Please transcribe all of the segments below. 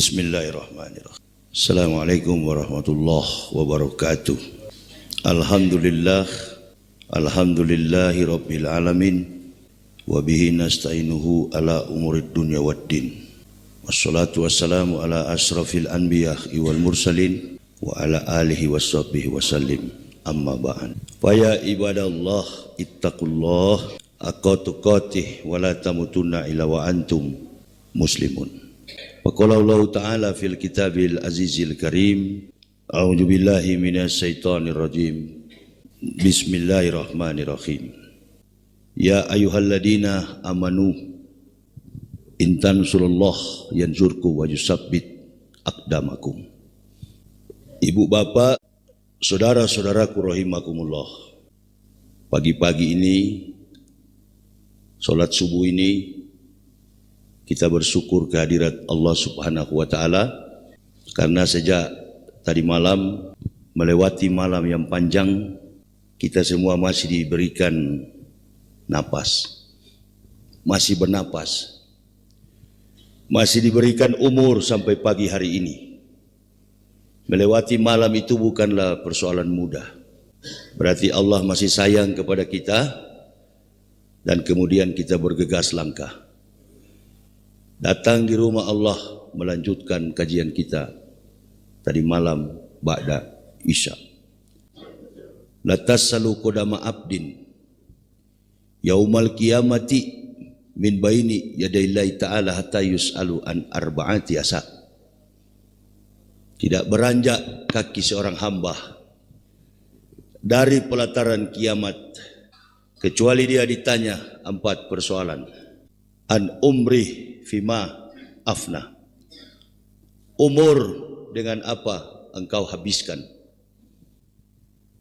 Bismillahirrahmanirrahim. Assalamualaikum warahmatullahi wabarakatuh. Alhamdulillahi rabbil alamin. Wabihi nasta'inuhu ala umurid dunya waddin. Wassalatu wassalamu ala asrafil anbiya'i wal mursalin. Wa ala alihi washabbihi wasallim. Amma ba'an. Faya ibadallah ittaqullah haqqa tuqatih wa la tamutunna illa wa antum muslimun. Wa qala Allah ta'ala fil kitabil azizil karim. A'udzu billahi minasy syaithanir rajim. Bismillahirrahmanirrahim. Ya ayyuhalladzina amanu in tansurullah yansurkum wa yusabbit aqdamakum. Ibu bapak, saudara-saudaraku rahimakumullah. Pagi-pagi ini, salat subuh ini, kita bersyukur kehadirat Allah Subhanahu wa Ta'ala karena sejak tadi malam melewati malam yang panjang, kita semua masih diberikan napas, masih bernapas, masih diberikan umur sampai pagi hari ini. Melewati malam itu bukanlah persoalan mudah. Berarti Allah masih sayang kepada kita dan kemudian kita bergegas langkah. Datang di rumah Allah melanjutkan kajian kita tadi malam ba'da isya. La tasalu qadama abdin yaumal qiyamati min baini yadaillahi ta'ala hatta yus'alu an arba'ati asa. Tidak beranjak kaki seorang hamba dari pelataran kiamat kecuali dia ditanya 4 persoalan. An umrih fima afna. Umur dengan apa engkau habiskan.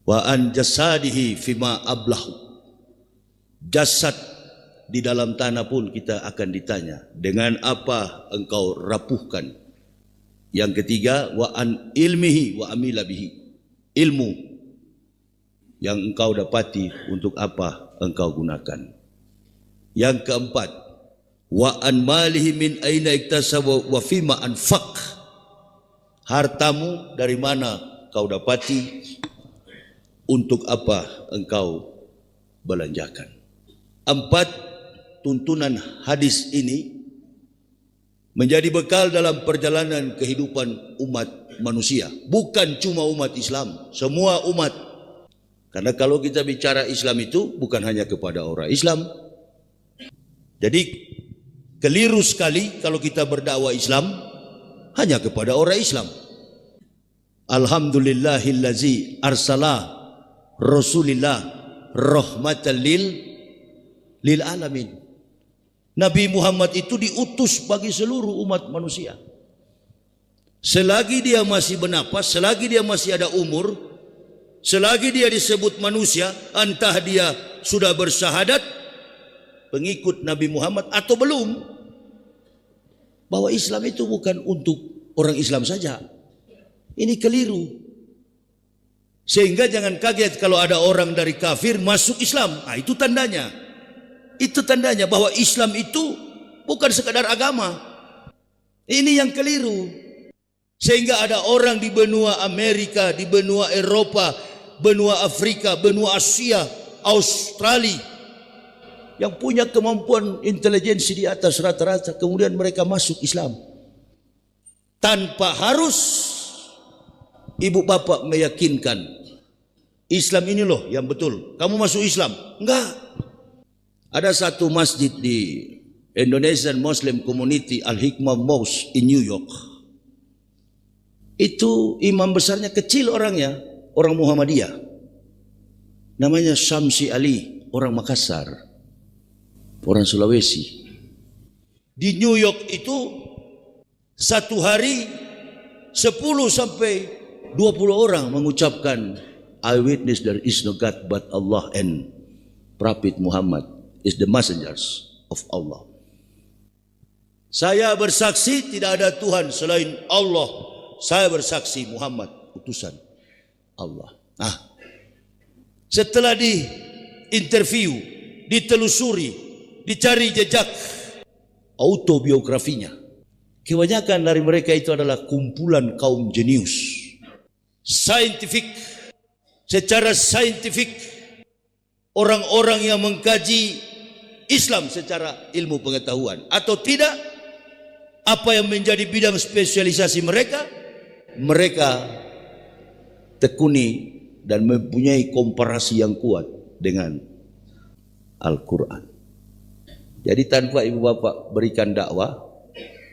Wa an jasadihi fima ablahu. Jasad di dalam tanah pun kita akan ditanya, dengan apa engkau rapuhkan. Yang ketiga, wa an ilmihi wa amila bihi. Ilmu yang engkau dapati untuk apa engkau gunakan. Yang keempat, wa an malihi min aina iktasaba wa fima anfaq. Hartamu dari mana kau dapati, untuk apa engkau belanjakan. 4 tuntunan hadis ini menjadi bekal dalam perjalanan kehidupan umat manusia, bukan cuma umat Islam, semua umat. Karena kalau kita bicara Islam itu bukan hanya kepada orang Islam. Jadi keliru sekali kalau kita berdakwah Islam hanya kepada orang Islam. Alhamdulillahillazi arsala Rasulillah rahmatan lil alamin. Nabi Muhammad itu diutus bagi seluruh umat manusia. Selagi dia masih bernapas, selagi dia masih ada umur, selagi dia disebut manusia, entah dia sudah bersyahadat pengikut Nabi Muhammad atau belum, bahwa Islam itu bukan untuk orang Islam saja. Ini keliru. Sehingga jangan kaget kalau ada orang dari kafir masuk Islam. Itu tandanya. Itu tandanya bahwa Islam itu bukan sekadar agama. Ini yang keliru. Sehingga ada orang di benua Amerika, di benua Eropa, benua Afrika, benua Asia, Australia, yang punya kemampuan intelijensi di atas rata-rata, kemudian mereka masuk Islam. Tanpa harus ibu bapak meyakinkan, Islam ini loh yang betul, kamu masuk Islam. Enggak. Ada satu masjid di Indonesian Muslim Community Al-Hikmah Mosque in New York. Itu imam besarnya kecil orangnya, orang Muhammadiyah. Namanya Syamsi Ali, orang Makassar, orang Sulawesi. Di New York itu Satu hari 10 sampai 20 orang mengucapkan, I witness there is no God but Allah and Prophet Muhammad is the messengers of Allah. Saya bersaksi tidak ada Tuhan selain Allah. Saya bersaksi Muhammad utusan Allah. Setelah diinterview, ditelusuri, dicari jejak autobiografinya, kebanyakan dari mereka itu adalah kumpulan kaum jenius, secara saintifik, orang-orang yang mengkaji Islam secara ilmu pengetahuan, atau tidak, apa yang menjadi bidang spesialisasi mereka, mereka tekuni dan mempunyai komparasi yang kuat dengan Al-Quran. Jadi tanpa ibu bapak berikan dakwah,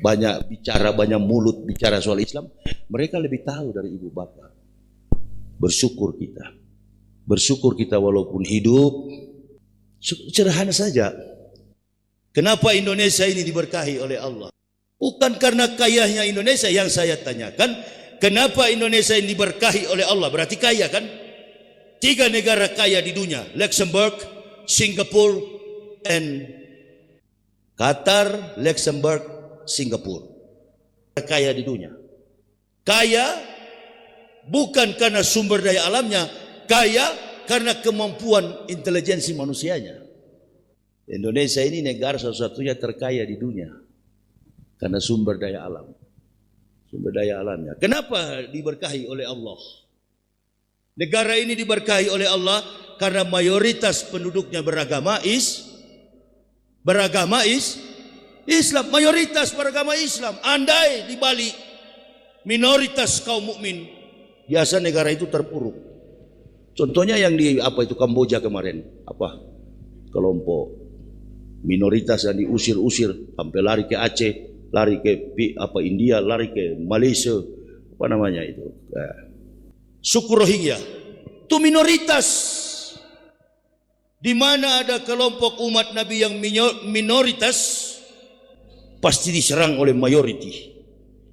banyak bicara, banyak mulut bicara soal Islam, mereka lebih tahu dari ibu bapak. Bersyukur kita walaupun hidup sederhana saja. Kenapa Indonesia ini diberkahi oleh Allah? Bukan karena kayanya Indonesia yang saya tanyakan. Kenapa Indonesia ini diberkahi oleh Allah? Berarti kaya kan? 3 negara kaya di dunia, Luxembourg, Singapura, and Qatar, Luxembourg, Singapura. Kaya di dunia. Kaya bukan karena sumber daya alamnya, kaya karena kemampuan intelijensi manusianya. Indonesia ini negara satu-satunya terkaya di dunia karena sumber daya alam. Sumber daya alamnya. Kenapa diberkahi oleh Allah? Negara ini diberkahi oleh Allah karena mayoritas penduduknya beragama Islam. Mayoritas beragama Islam. Andai di Bali minoritas kaum mukmin, biasa negara itu terpuruk. Contohnya yang di Kamboja kemarin, kelompok minoritas yang diusir-usir sampai lari ke Aceh, lari ke India, lari ke Malaysia, suku Rohingya. Itu minoritas. Di mana ada kelompok umat Nabi yang minoritas, pasti diserang oleh mayoriti.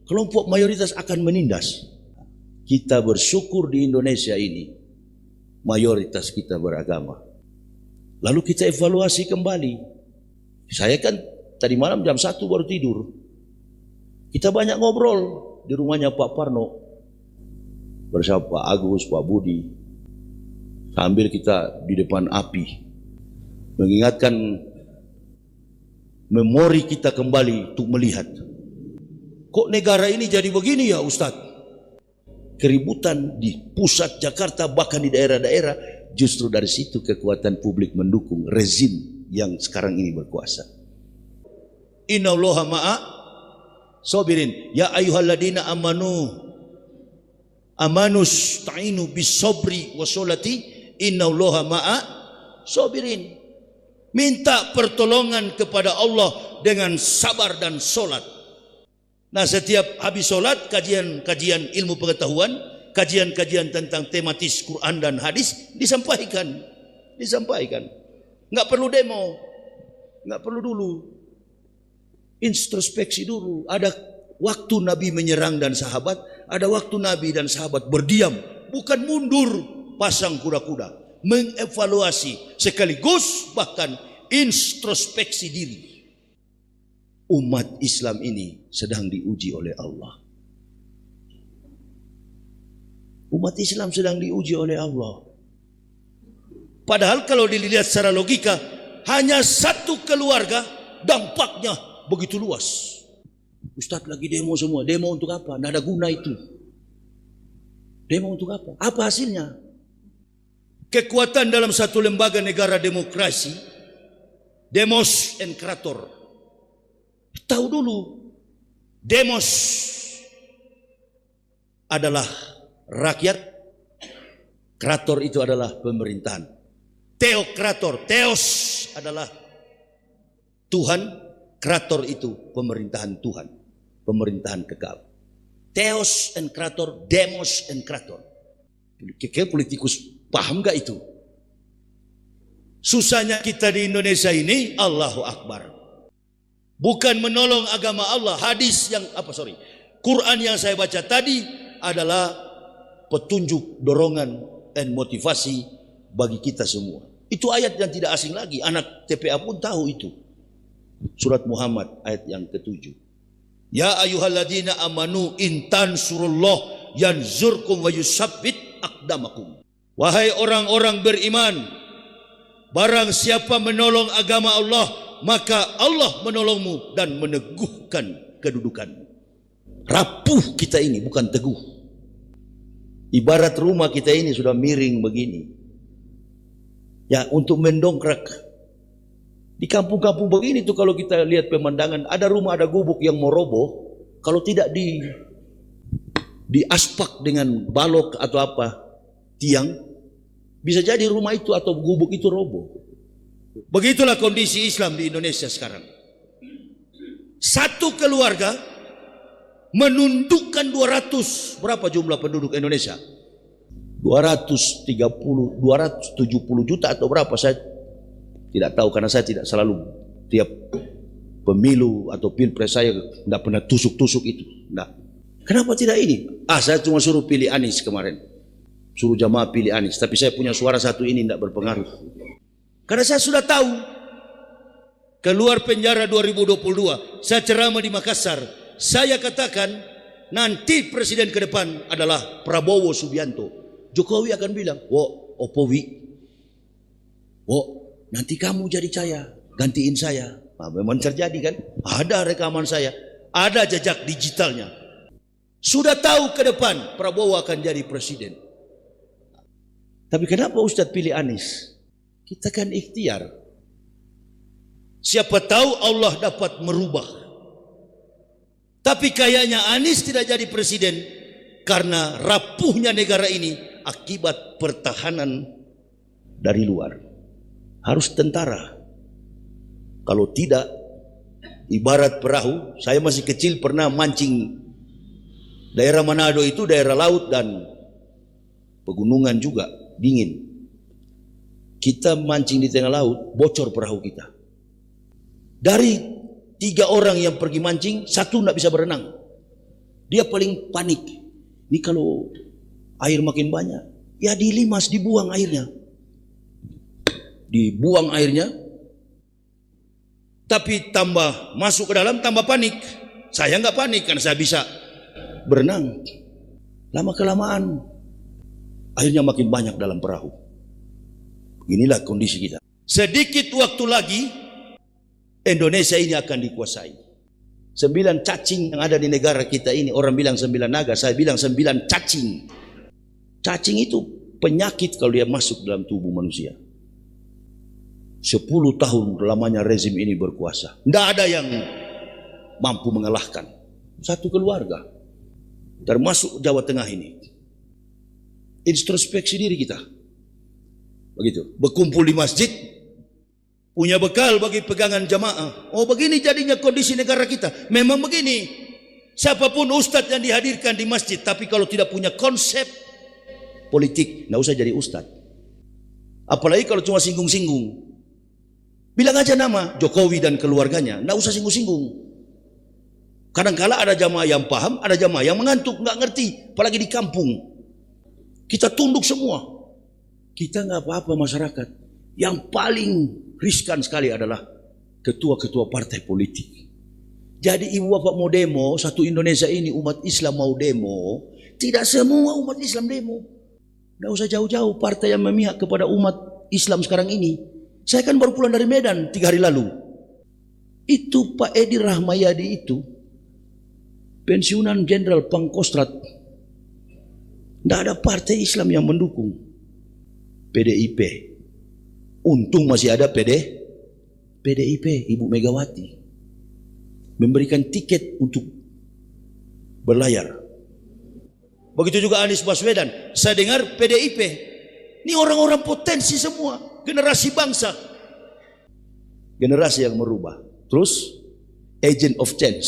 Kelompok mayoritas akan menindas. Kita bersyukur di Indonesia ini, mayoritas kita beragama. Lalu kita evaluasi kembali. Saya kan tadi malam jam 1 baru tidur. Kita banyak ngobrol di rumahnya Pak Parno bersama Pak Agus, Pak Budi, sambil kita di depan api mengingatkan memori kita kembali untuk melihat, kok negara ini jadi begini ya Ustadz? Keributan di pusat Jakarta, bahkan di daerah-daerah, justru dari situ kekuatan publik mendukung rezim yang sekarang ini berkuasa. Innallaha ma'a sabirin. Ya ayyuhalladzina amanus ta'inu bis sabri washolati innallaha ma'a sabirin. Minta pertolongan kepada Allah dengan sabar dan solat. Nah, setiap habis solat, kajian ilmu pengetahuan, kajian tentang tematis Quran dan hadis disampaikan. Nggak perlu demo, nggak perlu dulu. Introspeksi dulu. Ada waktu Nabi menyerang dan sahabat, ada waktu Nabi dan sahabat berdiam, bukan mundur pasang kuda-kuda, mengevaluasi sekaligus bahkan introspeksi diri. Umat Islam ini sedang diuji oleh Allah. Umat Islam sedang diuji oleh Allah. Padahal kalau dilihat secara logika, hanya satu keluarga dampaknya begitu luas. Ustadz lagi demo semua. Demo untuk apa? Nggak ada guna itu. Demo untuk apa? Apa hasilnya? Kekuatan dalam satu lembaga negara demokrasi, demos and krator. Tahu dulu, demos adalah rakyat, krator itu adalah pemerintahan. Teokrator, teos adalah Tuhan, krator itu pemerintahan Tuhan, pemerintahan kekal. Teos and krator, demos and krator. Politikus paham gak itu? Susahnya kita di Indonesia ini, Allahu Akbar. bukan menolong agama Allah. Quran yang saya baca tadi adalah petunjuk, dorongan, dan motivasi bagi kita semua. Itu ayat yang tidak asing lagi. Anak TPA pun tahu itu. Surat Muhammad ayat yang ke-7. Ya ayyuhalladzina amanu in tansurullah yanzurkum wa yusabbit aqdamakum. Wahai orang-orang beriman, barang siapa menolong agama Allah, maka Allah menolongmu dan meneguhkan kedudukanmu. Rapuh kita ini, bukan teguh. Ibarat rumah kita ini sudah miring begini. Ya, untuk mendongkrak. Di kampung-kampung begini tuh kalau kita lihat pemandangan, ada rumah, ada gubuk yang mau roboh, kalau tidak diaspak dengan balok atau apa, tiang, bisa jadi rumah itu atau gubuk itu roboh. Begitulah kondisi Islam di Indonesia sekarang. Satu keluarga menundukkan 200, berapa jumlah penduduk Indonesia? 270 juta atau berapa, saya tidak tahu karena saya tidak selalu tiap pemilu atau pilpres saya tidak pernah tusuk-tusuk itu. Tidak. Kenapa tidak ini? Saya cuma suruh pilih Anies kemarin. Suruh jamaah pilih Anies. Tapi saya punya suara satu ini tidak berpengaruh. Karena saya sudah tahu. Keluar penjara 2022. Saya ceramah di Makassar. Saya katakan nanti presiden ke depan adalah Prabowo Subianto. Jokowi akan bilang, nanti kamu jadi saya, gantiin saya. Memang terjadi kan? Ada rekaman saya, ada jejak digitalnya. Sudah tahu ke depan Prabowo akan jadi presiden. Tapi kenapa Ustadz pilih Anies? Kita kan ikhtiar. Siapa tahu Allah dapat merubah. Tapi kayaknya Anies tidak jadi presiden karena rapuhnya negara ini akibat pertahanan dari luar. Harus tentara. Kalau tidak, ibarat perahu. Saya masih kecil pernah mancing. Daerah Manado itu daerah laut dan pegunungan juga, dingin. Kita mancing di tengah laut, bocor perahu kita. Dari 3 orang yang pergi mancing, 1 tidak bisa berenang. Dia paling panik. Ini kalau air makin banyak, ya dilimas, dibuang airnya. Dibuang airnya, tapi tambah masuk ke dalam, tambah panik. Saya nggak panik karena saya bisa berenang. Lama-kelamaan, airnya makin banyak dalam perahu. Inilah kondisi kita. Sedikit waktu lagi, Indonesia ini akan dikuasai. 9 cacing yang ada di negara kita ini, orang bilang 9 naga, saya bilang 9 cacing. Cacing itu penyakit kalau dia masuk dalam tubuh manusia. 10 tahun lamanya rezim ini berkuasa. Tidak ada yang mampu mengalahkan. Satu keluarga. Termasuk Jawa Tengah ini. Introspeksi diri kita. Begitu. Berkumpul di masjid. Punya bekal bagi pegangan jamaah. Oh begini jadinya kondisi negara kita. Memang begini. Siapapun ustadz yang dihadirkan di masjid. Tapi kalau tidak punya konsep politik. Tidak usah jadi ustadz. Apalagi kalau cuma singgung-singgung. Bilang aja nama Jokowi dan keluarganya, nggak usah singgung-singgung. Kadang-kala ada jamaah yang paham, ada jamaah yang mengantuk, nggak ngerti, apalagi di kampung. Kita tunduk semua. Kita nggak apa-apa masyarakat. Yang paling riskan sekali adalah ketua-ketua partai politik. Jadi ibu bapak mau demo, satu Indonesia ini umat Islam mau demo, tidak semua umat Islam demo. Nggak usah jauh-jauh partai yang memihak kepada umat Islam sekarang ini. Saya kan baru pulang dari Medan 3 hari lalu. Itu Pak Edi Rahmayadi itu pensiunan Jenderal Pangkostrat. Tidak ada partai Islam yang mendukung. PDIP. Untung masih ada PDIP, Ibu Megawati. Memberikan tiket untuk berlayar. Begitu juga Anies Baswedan. Saya dengar PDIP. Ini orang-orang potensi semua. Generasi bangsa. Generasi yang merubah. Terus, agent of change.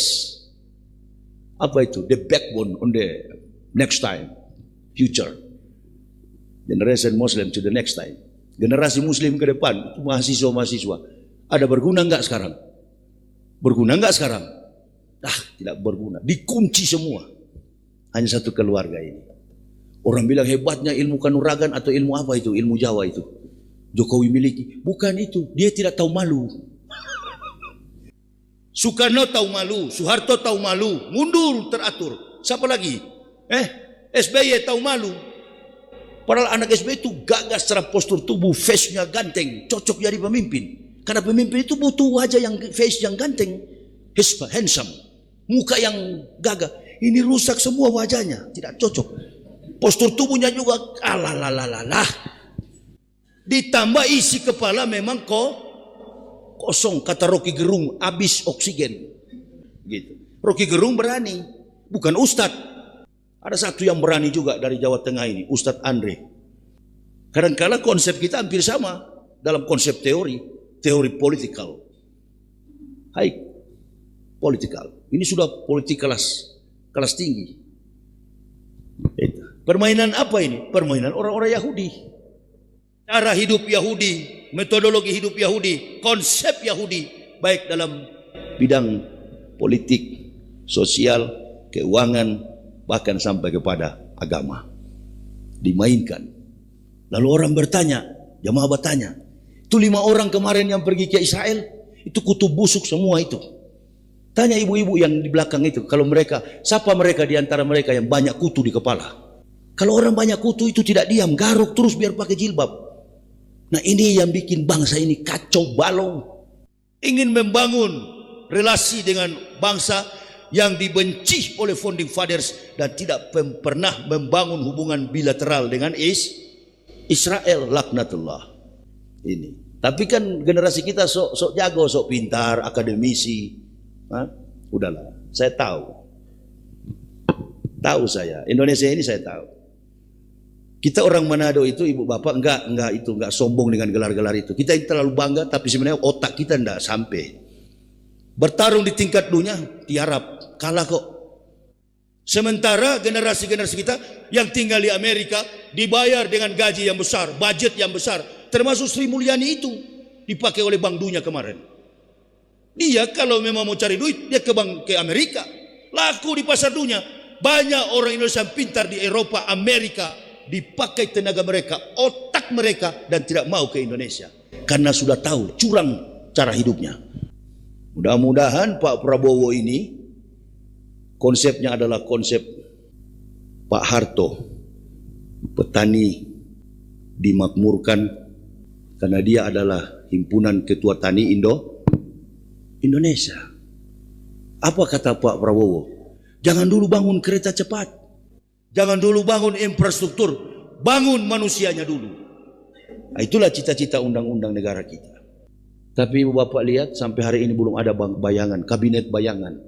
Apa itu? The backbone on the next time. Future. Generation Muslim to the next time. Generasi Muslim ke depan. Mahasiswa-mahasiswa. Ada berguna enggak sekarang? Berguna enggak sekarang? Tidak berguna. Dikunci semua. Hanya satu keluarga ini. Orang bilang hebatnya ilmu kanuragan atau ilmu apa itu? Ilmu Jawa itu. Jokowi miliki. Bukan itu. Dia tidak tahu malu. Soekarno tahu malu. Soeharto tahu malu. Mundur teratur. Siapa lagi? SBY tahu malu. Padahal anak SBY itu gagah secara postur tubuh. Face-nya ganteng. Cocok jadi pemimpin. Karena pemimpin itu butuh wajah yang face yang ganteng. Handsome. Muka yang gagah. Ini rusak semua wajahnya. Tidak cocok. Postur tubuhnya juga alalalalala. Ditambah isi kepala memang kosong. Kata Rocky Gerung, habis oksigen. Gitu. Rocky Gerung berani. Bukan Ustadz. Ada satu yang berani juga dari Jawa Tengah ini. Ustadz Andre. Kadang-kadang konsep kita hampir sama. Dalam konsep teori. Teori politikal. Hai. Politikal. Ini sudah politik kelas tinggi. Permainan apa ini? Permainan orang-orang Yahudi. Cara hidup Yahudi, metodologi hidup Yahudi, konsep Yahudi, baik dalam bidang politik, sosial, keuangan, bahkan sampai kepada agama. Dimainkan. Lalu orang bertanya, jamaah bertanya, itu 5 orang kemarin yang pergi ke Israel, itu kutub busuk semua itu. Tanya ibu-ibu yang di belakang itu, kalau mereka, siapa mereka di antara mereka yang banyak kutu di kepala? Kalau orang banyak kutu itu tidak diam, garuk terus biar pakai jilbab. Nah ini yang bikin bangsa ini kacau balau. Ingin membangun relasi dengan bangsa yang dibenci oleh founding fathers dan tidak pernah membangun hubungan bilateral dengan Israel, laknatullah. Ini. Tapi kan generasi kita sok jago, sok pintar, akademisi. Udahlah, saya tahu. Tahu saya, Indonesia ini saya tahu. Kita orang Manado itu ibu bapak enggak sombong dengan gelar-gelar itu. Kita terlalu bangga tapi sebenarnya otak kita enggak sampai. Bertarung di tingkat dunia tiarap, kalah kok. Sementara generasi-generasi kita yang tinggal di Amerika dibayar dengan gaji yang besar, budget yang besar, termasuk Sri Mulyani itu dipakai oleh Bank Dunia kemarin. Dia kalau memang mau cari duit dia ke Amerika, laku di pasar dunia. Banyak orang Indonesia yang pintar di Eropa, Amerika, dipakai tenaga mereka, otak mereka dan tidak mau ke Indonesia karena sudah tahu curang cara hidupnya. Mudah-mudahan Pak Prabowo ini konsepnya adalah konsep Pak Harto, petani dimakmurkan karena dia adalah himpunan ketua tani Indonesia. Apa kata Pak Prabowo? Jangan dulu bangun kereta cepat. Jangan dulu bangun infrastruktur, bangun manusianya dulu. Nah, itulah cita-cita undang-undang negara kita. Tapi ibu bapak lihat sampai hari ini belum ada bayangan, kabinet bayangan.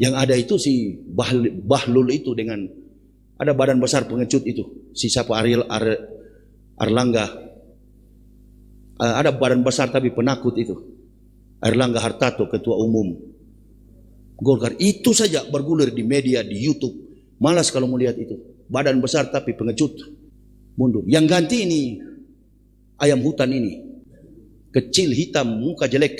Yang ada itu si Bahlul itu dengan ada badan besar pengecut itu, si siapa Erlangga. Ada badan besar tapi penakut itu. Erlangga Hartarto, ketua umum Golkar. Itu saja bergulir di media, di YouTube. Malas kalau melihat itu. Badan besar tapi pengecut. Mundur. Yang ganti ini ayam hutan ini. Kecil, hitam, muka jelek.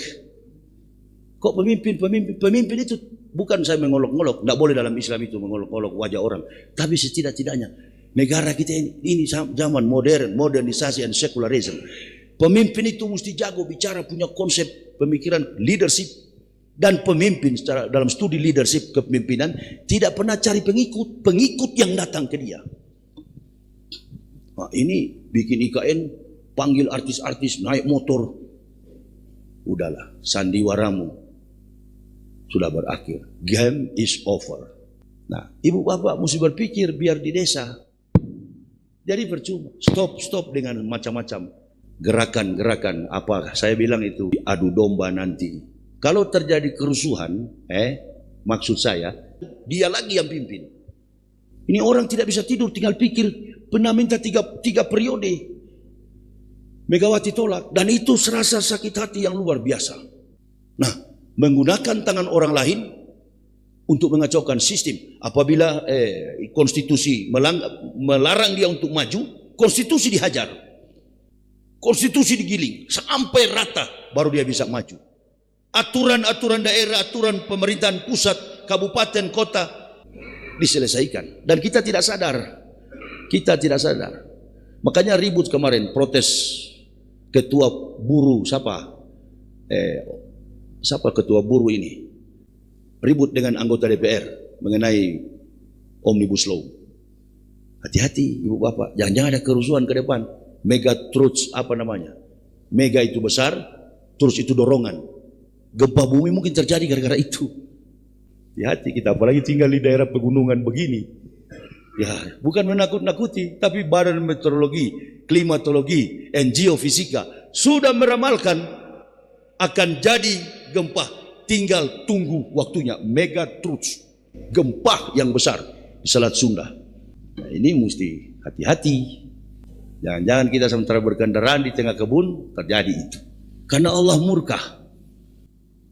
Kok pemimpin itu bukan saya mengolok-olok. Tidak boleh dalam Islam itu mengolok-olok wajah orang. Tapi setidak-tidaknya negara kita ini zaman modern, modernisasi dan secularism. Pemimpin itu mesti jago bicara, punya konsep pemikiran leadership. Dan pemimpin secara dalam studi leadership kepemimpinan tidak pernah cari pengikut yang datang ke dia. Nah, ini bikin IKN panggil artis-artis naik motor. Udahlah, sandiwaramu sudah berakhir. Game is over. Nah, ibu bapak mesti berpikir biar di desa. Jadi percuma. Stop dengan macam-macam gerakan-gerakan apa saya bilang itu adu domba nanti. Kalau terjadi kerusuhan, maksud saya, dia lagi yang pimpin. Ini orang tidak bisa tidur, tinggal pikir, pernah minta tiga periode. Megawati tolak, dan itu serasa sakit hati yang luar biasa. Nah, menggunakan tangan orang lain untuk mengacaukan sistem. Apabila konstitusi melarang dia untuk maju, konstitusi dihajar. Konstitusi digiling, sampai rata, baru dia bisa maju. aturan-aturan daerah, aturan pemerintahan pusat, kabupaten, kota diselesaikan. Dan kita tidak sadar. Kita tidak sadar. Makanya ribut kemarin, protes ketua buruh, siapa ketua buruh ini? Ribut dengan anggota DPR mengenai Omnibus Law. Hati-hati ibu bapak, jangan-jangan ada kerusuhan ke depan. Mega truths apa namanya? Mega itu besar, terus itu dorongan. Gempa bumi mungkin terjadi gara-gara itu. Hati-hati kita, apalagi tinggal di daerah pegunungan begini. Ya, bukan menakut-nakuti, tapi Badan Meteorologi, Klimatologi, dan Geofisika sudah meramalkan akan jadi gempa. Tinggal tunggu waktunya. Mega truths, gempa yang besar di Selat Sunda. Nah, ini mesti hati-hati. Jangan-jangan kita sementara berkendaraan di tengah kebun terjadi itu. Karena Allah murka.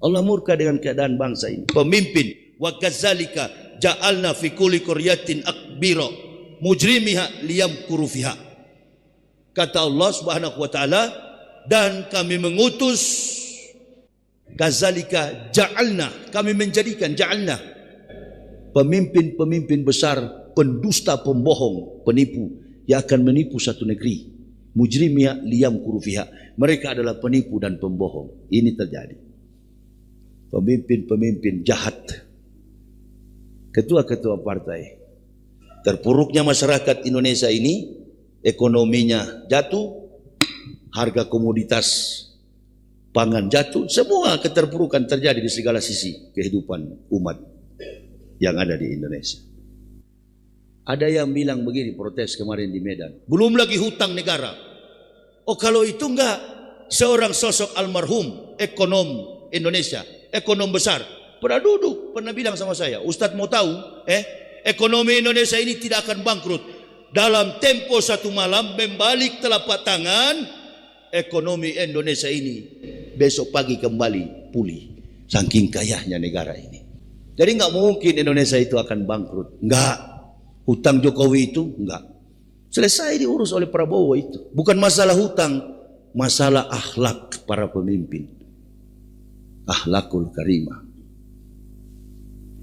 Allah murka dengan keadaan bangsa ini. Pemimpin, wa kadzalika ja'alna fi kulli qaryatin akbira mujrimiha liyamkuru fiha. Kata Allah Subhanahu wa taala, dan kami mengutus, kadzalika ja'alna, kami menjadikan, ja'alna pemimpin-pemimpin besar, pendusta, pembohong, penipu yang akan menipu satu negeri. Mujrimiha liyamkuru fiha. Mereka adalah penipu dan pembohong. Ini terjadi. Pemimpin-pemimpin jahat, ketua-ketua partai. Terpuruknya masyarakat Indonesia ini, ekonominya jatuh, harga komoditas pangan jatuh, semua keterpurukan terjadi di segala sisi kehidupan umat yang ada di Indonesia. Ada yang bilang begini, protes kemarin di Medan, belum lagi hutang negara. Oh kalau itu enggak, seorang sosok almarhum ekonom Indonesia, ekonom besar, pernah duduk, pernah bilang sama saya, Ustadz mau tahu, ekonomi Indonesia ini tidak akan bangkrut. Dalam tempo satu malam membalik telapak tangan, ekonomi Indonesia ini besok pagi kembali pulih. Saking kayanya negara ini. Jadi nggak mungkin Indonesia itu akan bangkrut. Nggak. Hutang Jokowi itu nggak. Selesai diurus oleh Prabowo itu. Bukan masalah hutang, masalah akhlak para pemimpin. Akhlakul karimah.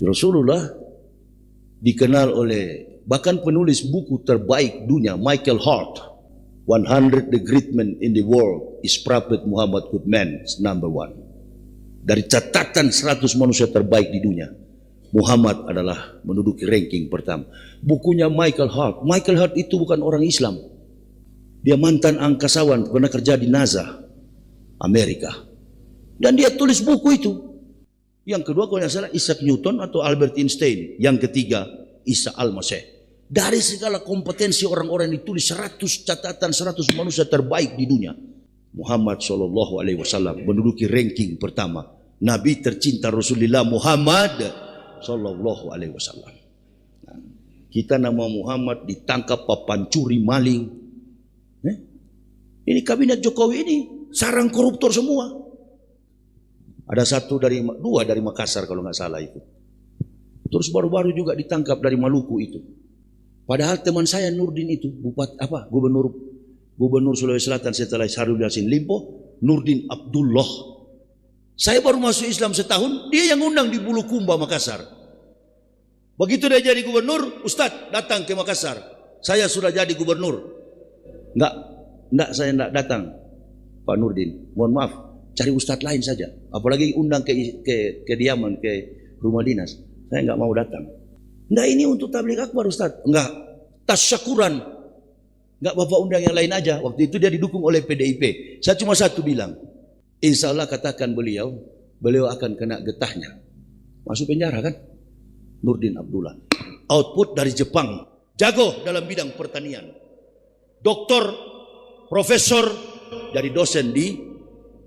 Rasulullah dikenal oleh bahkan penulis buku terbaik dunia, Michael Hart, 100 the great men in the world is Prophet Muhammad good man number 1. Dari catatan 100 manusia terbaik di dunia, Muhammad adalah menduduki ranking pertama. Bukunya Michael Hart. Michael Hart itu bukan orang Islam. Dia mantan angkasawan, pernah kerja di NASA Amerika. Dan dia tulis buku itu. Yang kedua kalau tidak salah Isaac Newton atau Albert Einstein. Yang ketiga Isa Al-Masih. Dari segala kompetensi orang-orang yang ditulis 100 catatan 100 manusia terbaik di dunia, Muhammad SAW menduduki ranking pertama. Nabi tercinta Rasulullah Muhammad SAW. Nah, kita nama Muhammad ditangkap pancuri maling. Ini kabinet Jokowi ini sarang koruptor semua. Ada dua dari Makassar kalau nggak salah itu. Terus baru-baru juga ditangkap dari Maluku itu. Padahal teman saya Nurdin itu, Gubernur Sulawesi Selatan setelah Syahrul Yassin Limpo, Nurdin Abdullah. Saya baru masuk Islam setahun, dia yang undang di Bulukumba Makassar. Begitu dia jadi gubernur, Ustadz datang ke Makassar. Saya sudah jadi gubernur. Enggak, saya enggak datang, Pak Nurdin. Mohon maaf, cari Ustadz lain saja. Apalagi undang ke kediaman, ke rumah dinas. Saya enggak mau datang. Enggak, ini untuk tabligh akbar Ustadz. Enggak, tasyakuran. Enggak, Bapak undang yang lain aja. Waktu itu dia didukung oleh PDIP. Saya cuma satu bilang, insya Allah katakan beliau akan kena getahnya. Masuk penjara kan? Nurdin Abdullah. Output dari Jepang. Jago dalam bidang pertanian. Doktor, profesor, jadi dosen di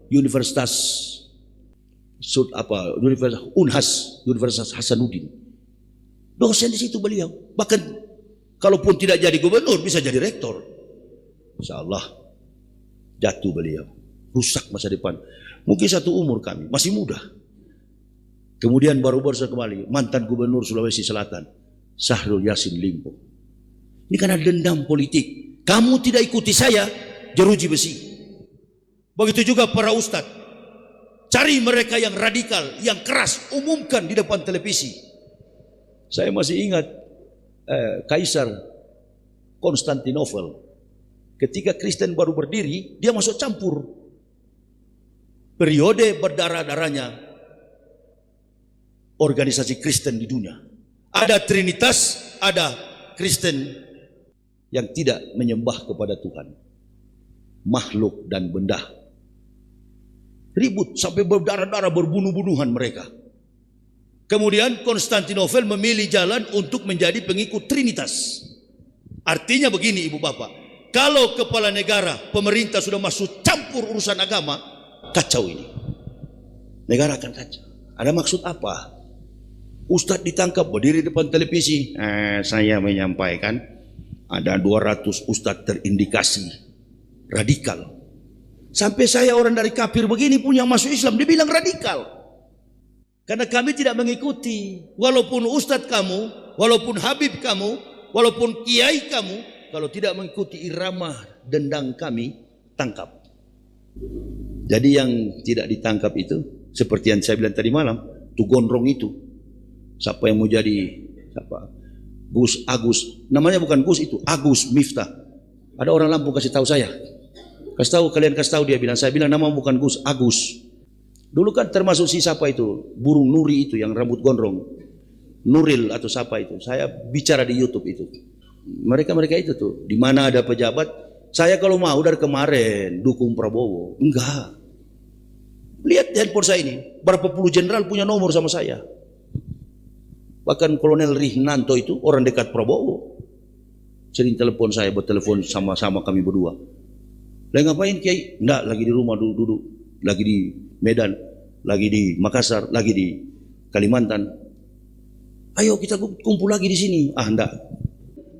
Universitas Universitas Hasanuddin. Dosen di situ beliau. Bahkan kalaupun tidak jadi gubernur bisa jadi rektor. Insya Allah jatuh beliau. Rusak masa depan. Mungkin satu umur kami, masih muda. Kemudian baru-baru kembali mantan gubernur Sulawesi Selatan, Syahrul Yassin Limpo. Ini karena dendam politik. Kamu tidak ikuti saya, jeruji besi. Begitu juga para ustadz. Cari mereka yang radikal, yang keras, umumkan di depan televisi. Saya masih ingat Kaisar Konstantinopel. Ketika Kristen baru berdiri, dia masuk campur. Periode berdarah-darahnya organisasi Kristen di dunia. Ada Trinitas, ada Kristen yang tidak menyembah kepada Tuhan. Makhluk dan benda. Ribut sampai berdarah-darah, berbunuh-bunuhan mereka. Kemudian Konstantinopel memilih jalan untuk menjadi pengikut Trinitas. Artinya begini ibu bapak, kalau kepala negara, pemerintah sudah masuk campur urusan agama, kacau ini. Negara akan kacau. Ada maksud apa? Ustadz ditangkap berdiri depan televisi. Saya menyampaikan ada 200 ustadz terindikasi radikal. Sampai saya orang dari kafir begini pun yang masuk Islam dibilang radikal. Karena kami tidak mengikuti. Walaupun ustadz kamu, walaupun habib kamu, walaupun kiai kamu, kalau tidak mengikuti irama dendang kami, tangkap. Jadi yang tidak ditangkap itu, seperti yang saya bilang tadi malam, tuh gondrong itu. Siapa yang mau jadi Gus Agus, namanya bukan Gus itu, Agus Miftah. Ada orang Lampung kasih tahu saya. Kalian kasih tahu dia bilang, saya bilang nama bukan Gus, Agus. Dulu kan termasuk si siapa itu, burung nuri itu yang rambut gondrong. Nuril atau siapa itu. Saya bicara di YouTube itu. Mereka itu tuh, di mana ada pejabat, saya kalau mau dari kemarin dukung Prabowo. Enggak. Lihat handphone saya ini, berapa puluh jenderal punya nomor sama saya. Bahkan Kolonel Rihnanto itu orang dekat Prabowo. Sering telepon saya, bertelepon sama-sama kami berdua. Lagi ngapain Kiai? Enggak, lagi di rumah duduk. Lagi di Medan, lagi di Makassar, lagi di Kalimantan. Ayo kita kumpul lagi di sini. Enggak.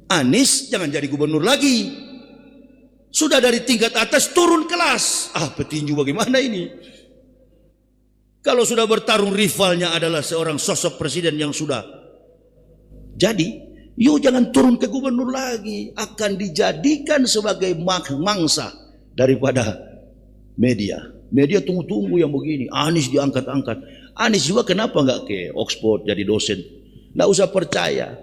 Anies jangan jadi gubernur lagi. Sudah dari tingkat atas turun kelas. Petinju bagaimana ini? Kalau sudah bertarung rivalnya adalah seorang sosok presiden yang sudah jadi, yuk jangan turun ke gubernur lagi. Akan dijadikan sebagai mangsa daripada media. Media tunggu-tunggu yang begini. Anies diangkat-angkat. Anies juga kenapa nggak ke Oxford jadi dosen? Nggak usah percaya.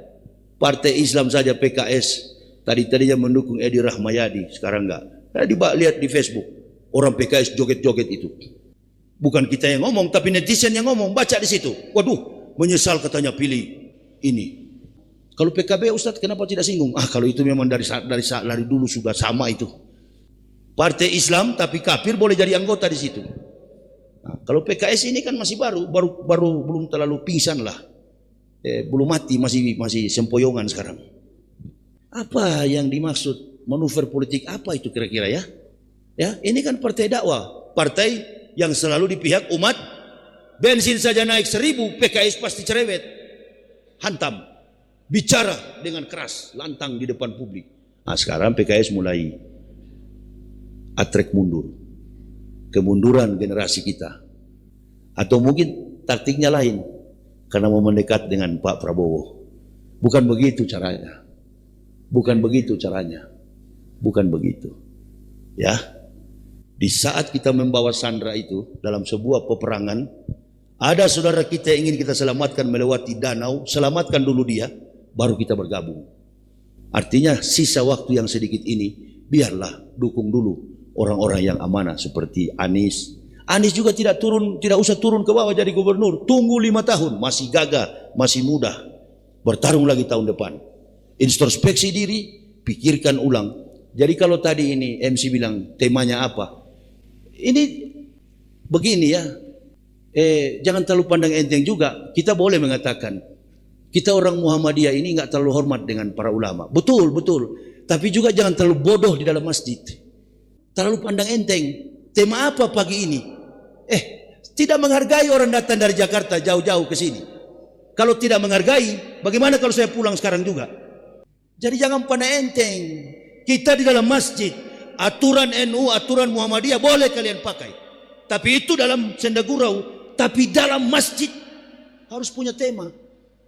Partai Islam saja PKS tadinya mendukung Edi Rahmayadi, sekarang nggak. Lihat di Facebook orang PKS joget-joget itu. Bukan kita yang ngomong, tapi netizen yang ngomong. Baca di situ. Waduh, menyesal katanya pilih ini. Kalau PKB Ustadz kenapa tidak singgung? Kalau itu memang dari dulu sudah sama itu. Partai Islam tapi kafir boleh jadi anggota di situ. Kalau PKS ini kan masih baru belum terlalu pingsan lah. Belum mati, masih sempoyongan sekarang. Apa yang dimaksud manuver politik apa itu kira-kira ya? Ya, ini kan partai dakwah, partai yang selalu di pihak umat. Bensin saja naik 1.000, PKS pasti cerewet, hantam, bicara dengan keras, lantang di depan publik. Sekarang PKS mulai atrek mundur, kemunduran generasi kita. Atau mungkin taktiknya lain, karena mau mendekat dengan Pak Prabowo. Bukan begitu caranya. Bukan begitu caranya. Bukan begitu. Ya. Di saat kita membawa sandera itu dalam sebuah peperangan, ada saudara kita yang ingin kita selamatkan melewati danau, selamatkan dulu dia, baru kita bergabung. Artinya sisa waktu yang sedikit ini, biarlah dukung dulu orang-orang yang amanah seperti Anies. Anies juga tidak usah turun ke bawah jadi gubernur. Tunggu 5 tahun, masih gagah, masih muda. Bertarung lagi tahun depan. Introspeksi diri, pikirkan ulang. Jadi kalau tadi ini MC bilang temanya apa? Ini begini ya. Jangan terlalu pandang enteng juga. Kita boleh mengatakan kita orang Muhammadiyah ini nggak terlalu hormat dengan para ulama. Betul. Tapi juga jangan terlalu bodoh di dalam masjid. Terlalu pandang enteng. Tema apa pagi ini? Tidak menghargai orang datang dari Jakarta jauh-jauh ke sini. Kalau tidak menghargai, bagaimana kalau saya pulang sekarang juga? Jadi jangan pandang enteng. Kita di dalam masjid, aturan NU, aturan Muhammadiyah boleh kalian pakai. Tapi itu dalam sendagurau. Tapi dalam masjid harus punya tema.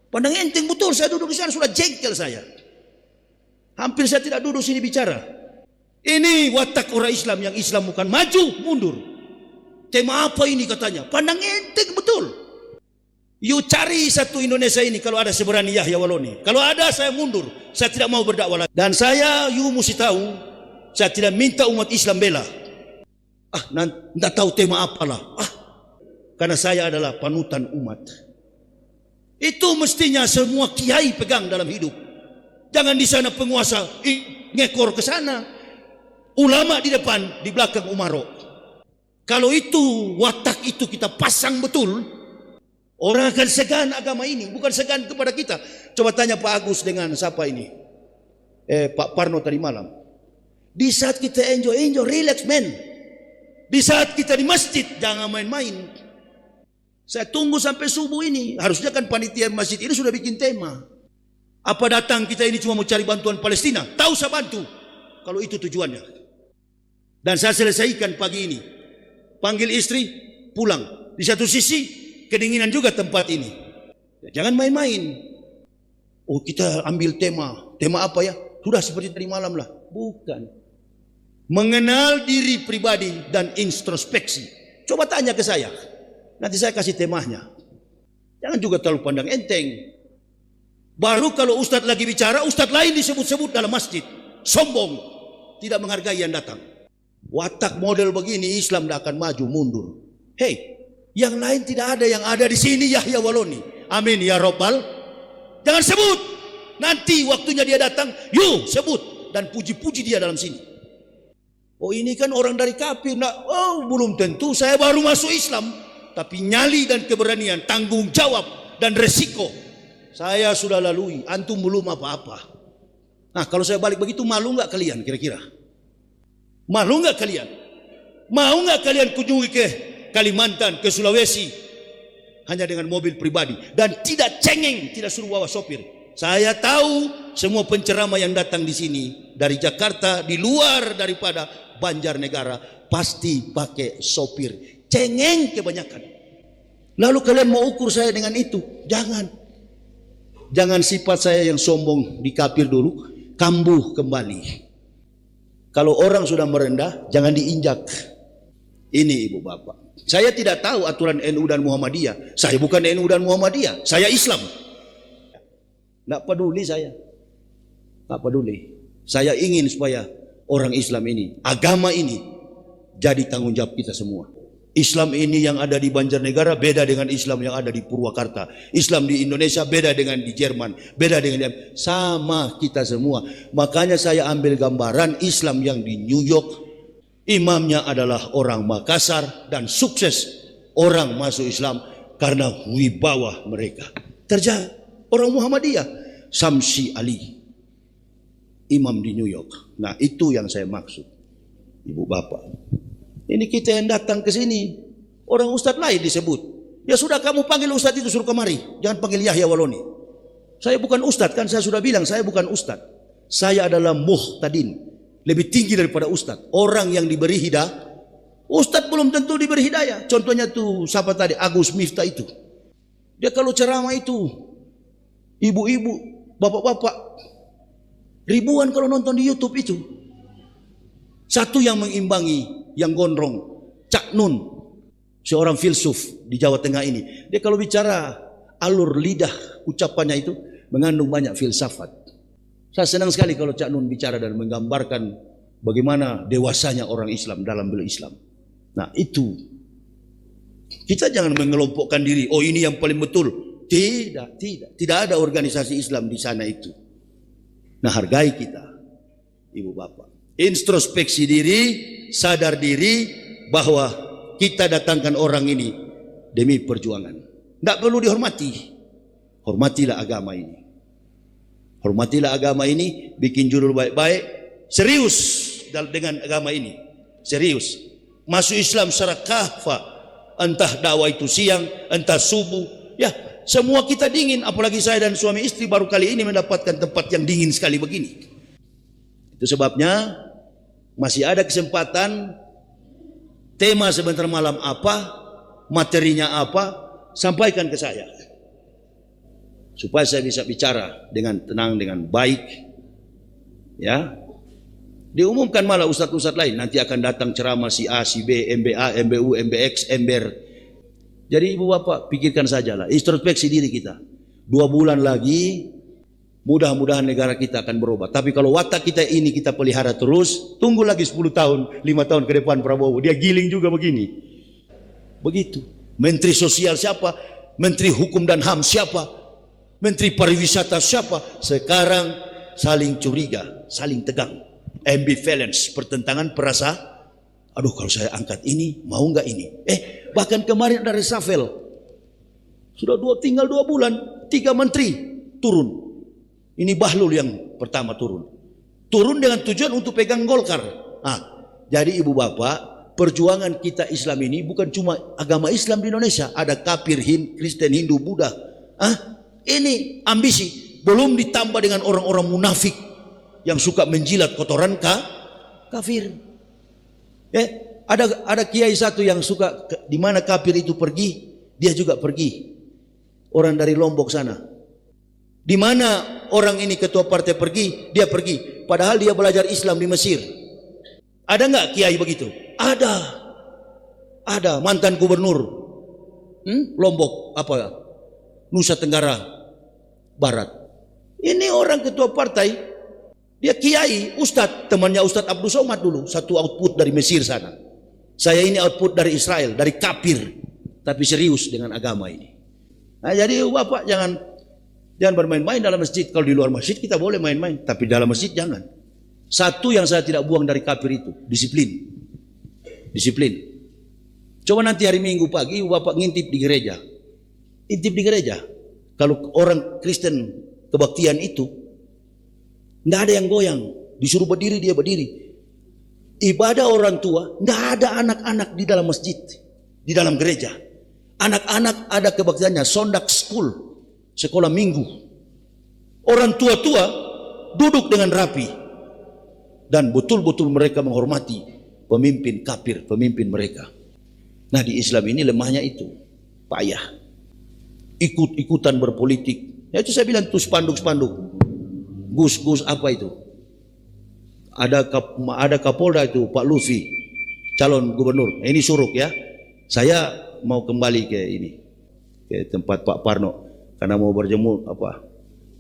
Pandang enteng betul, saya duduk di sana sudah jengkel saya. Hampir saya tidak duduk sini bicara. Ini watak orang Islam, yang Islam bukan maju, mundur. Tema apa ini katanya? Pandang enteng betul. You cari satu Indonesia ini kalau ada seberani Yahya Waloni. Kalau ada saya mundur. Saya tidak mau berdakwah lagi. Dan saya, you mesti tahu, saya tidak minta umat Islam bela. Tidak tahu tema apalah. Karena saya adalah panutan umat. Itu mestinya semua kiai pegang dalam hidup. Jangan di sana penguasa ngekor ke sana. Ulama di depan, di belakang Umaro. Kalau itu, watak itu kita pasang betul, orang akan segan agama ini, bukan segan kepada kita. Coba tanya Pak Agus dengan siapa ini? Pak Parno tadi malam. Di saat kita enjoy, relax men. Di saat kita di masjid, jangan main-main. Saya tunggu sampai subuh ini. Harusnya kan panitia masjid ini sudah bikin tema. Apa datang kita ini cuma mau cari bantuan Palestina? Tahu saya bantu. Kalau itu tujuannya. Dan saya selesaikan pagi ini. Panggil istri, pulang. Di satu sisi, kedinginan juga tempat ini. Jangan main-main. Oh, kita ambil tema. Tema apa ya? Sudah seperti tadi malam lah. Bukan. Mengenal diri pribadi dan introspeksi. Coba tanya ke saya. Nanti saya kasih temanya. Jangan juga terlalu pandang enteng. Baru kalau ustadz lagi bicara, ustadz lain disebut-sebut dalam masjid. Sombong. Tidak menghargai yang datang. Watak model begini Islam tidak akan maju mundur. Hei, yang lain tidak ada, yang ada di sini Yahya Waloni. Amin ya Rabbal. Jangan sebut. Nanti waktunya dia datang, yuk sebut dan puji-puji dia dalam sini. Oh ini kan orang dari kafir. Oh belum tentu. Saya baru masuk Islam, tapi nyali dan keberanian, tanggung jawab dan resiko saya sudah lalui. Antum belum apa-apa. Nah kalau saya balik begitu, malu nggak kalian kira-kira? Malu nggak kalian? Mau nggak kalian kunjungi ke Kalimantan, ke Sulawesi hanya dengan mobil pribadi dan tidak cengeng, tidak suruh bawa sopir? Saya tahu semua penceramah yang datang di sini dari Jakarta, di luar daripada Banjarnegara pasti pakai sopir. Cengeng kebanyakan. Lalu kalian mau ukur saya dengan itu? Jangan. Jangan sifat saya yang sombong di kafir dulu kambuh kembali. Kalau orang sudah merendah, jangan diinjak. Ini ibu bapak. Saya tidak tahu aturan NU dan Muhammadiyah. Saya bukan NU dan Muhammadiyah. Saya Islam. Tidak peduli saya. Tidak peduli. Saya ingin supaya orang Islam ini, agama ini, jadi tanggung jawab kita semua. Islam ini yang ada di Banjarnegara beda dengan Islam yang ada di Purwakarta. Islam di Indonesia beda dengan di Jerman, beda dengan sama kita semua. Makanya saya ambil gambaran Islam yang di New York, imamnya adalah orang Makassar dan sukses orang masuk Islam karena wibawa mereka. Terjadi orang Muhammadiyah, Samsi Ali, imam di New York. Nah itu yang saya maksud, ibu bapak. Ini kita yang datang ke sini, orang ustadz lain disebut. Ya sudah kamu panggil ustadz itu suruh kemari. Jangan panggil Yahya Waloni. Saya bukan ustadz kan, saya sudah bilang saya bukan ustadz. Saya adalah muhtadin. Lebih tinggi daripada ustadz. Orang yang diberi hidayah. Ustadz belum tentu diberi hidayah. Contohnya tuh siapa tadi? Agus Miftah itu. Dia kalau ceramah itu, ibu-ibu, bapak-bapak, ribuan kalau nonton di YouTube itu. Satu yang mengimbangi, yang gondrong, Cak Nun, seorang filsuf di Jawa Tengah ini. Dia kalau bicara alur lidah ucapannya itu mengandung banyak filsafat. Saya senang sekali kalau Cak Nun bicara dan menggambarkan bagaimana dewasanya orang Islam dalam berislam. Nah itu, kita jangan mengelompokkan diri. Oh ini yang paling betul. Tidak ada organisasi Islam di sana itu. Nah hargai kita, ibu bapak. Introspeksi diri, sadar diri bahwa kita datangkan orang ini demi perjuangan. Tidak perlu dihormati. Hormatilah agama ini. Hormatilah agama ini, bikin judul baik-baik, serius dengan agama ini. Serius. Masuk Islam secara kafah, entah dakwah itu siang, entah subuh. Ya, semua kita dingin, apalagi saya dan suami istri baru kali ini mendapatkan tempat yang dingin sekali begini. Itu sebabnya masih ada kesempatan. Tema sebentar malam apa, materinya apa, sampaikan ke saya supaya saya bisa bicara dengan tenang, dengan baik, ya. Diumumkan malah ustadz-ustadz lain, nanti akan datang ceramah si A, si B, MBA, MBU, MBX, Ember. Jadi ibu bapak pikirkan sajalah, introspeksi diri kita. 2 bulan lagi, mudah-mudahan negara kita akan berubah. Tapi kalau watak kita ini kita pelihara terus, tunggu lagi 10 tahun, 5 tahun ke depan Prabowo, dia giling juga begini. Begitu. Menteri Sosial siapa? Menteri Hukum dan HAM siapa? Menteri Pariwisata siapa? Sekarang saling curiga, saling tegang. Ambivalence, pertentangan perasa. Aduh, kalau saya angkat ini, mau nggak ini? Bahkan kemarin ada reshuffle. Sudah tinggal 2 bulan, 3 menteri turun. Ini Bahlul yang pertama turun. Turun dengan tujuan untuk pegang Golkar. Jadi ibu bapak, perjuangan kita Islam ini bukan cuma agama Islam di Indonesia. Ada kafir, Kristen, Hindu, Buddha. Ini ambisi. Belum ditambah dengan orang-orang munafik yang suka menjilat kotoran kafir. Ada kiai satu yang suka di mana kafir itu pergi, dia juga pergi. Orang dari Lombok sana. Di mana orang ini ketua partai pergi, dia pergi. Padahal dia belajar Islam di Mesir. Ada nggak kiai begitu? Ada mantan gubernur Lombok Nusa Tenggara Barat. Ini orang ketua partai. Dia kiai, ustadz, temannya Ustadz Abdul Somad dulu, satu output dari Mesir sana. Saya ini output dari Israel, dari kafir, tapi serius dengan agama ini. Jadi bapak jangan bermain-main dalam masjid. Kalau di luar masjid kita boleh main-main, tapi dalam masjid jangan. Satu yang saya tidak buang dari kafir itu, disiplin. Disiplin. Coba nanti hari Minggu pagi bapak ngintip di gereja. Intip di gereja. Kalau orang Kristen kebaktian itu, tidak ada yang goyang, disuruh berdiri dia berdiri. Ibadah orang tua, tidak ada anak-anak di dalam masjid, di dalam gereja. Anak-anak ada kebaktiannya, Sondag School, sekolah minggu. Orang tua-tua duduk dengan rapi. Dan betul-betul mereka menghormati pemimpin kafir, pemimpin mereka. Nah di Islam ini lemahnya itu, payah. Ikut-ikutan berpolitik. Ya itu saya bilang tuh spanduk-spanduk. Gus apa itu? Ada Kapolda itu Pak Lutfi, calon gubernur. Ini suruk ya. Saya mau kembali ke tempat Pak Parno karena mau berjemur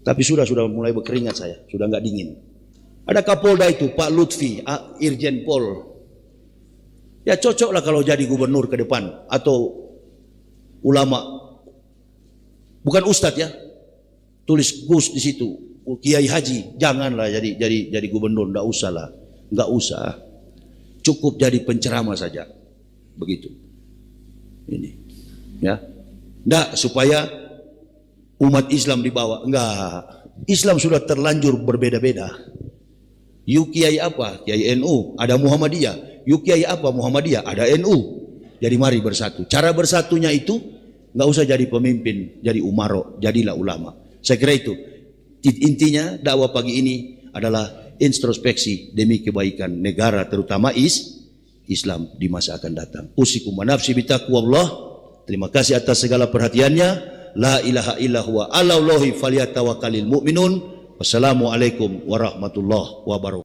Tapi sudah mulai berkeringat saya, sudah nggak dingin. Ada Kapolda itu Pak Lutfi, Irjen Pol. Ya cocok lah kalau jadi gubernur ke depan atau ulama. Bukan ustadz ya. Tulis Gus di situ. Kiai Haji, janganlah jadi gubernur, enggak usah. Cukup jadi penceramah saja. Begitu. Ini. Ya. Enggak supaya umat Islam dibawa. Enggak. Islam sudah terlanjur berbeda-beda. You kiai apa? Kiai NU, ada Muhammadiyah. You kiai apa? Muhammadiyah, ada NU. Jadi mari bersatu. Cara bersatunya itu enggak usah jadi pemimpin, jadi umaro, jadilah ulama. Saya kira itu. Intinya dakwah pagi ini adalah introspeksi demi kebaikan negara terutama Islam di masa akan datang. Usikum wa nafsi bitaqwallah. Terima kasih atas segala perhatiannya. La ilaha illa huwa 'alallahi falyatawakkalul mu'minun. Wassalamualaikum warahmatullahi wabarakatuh.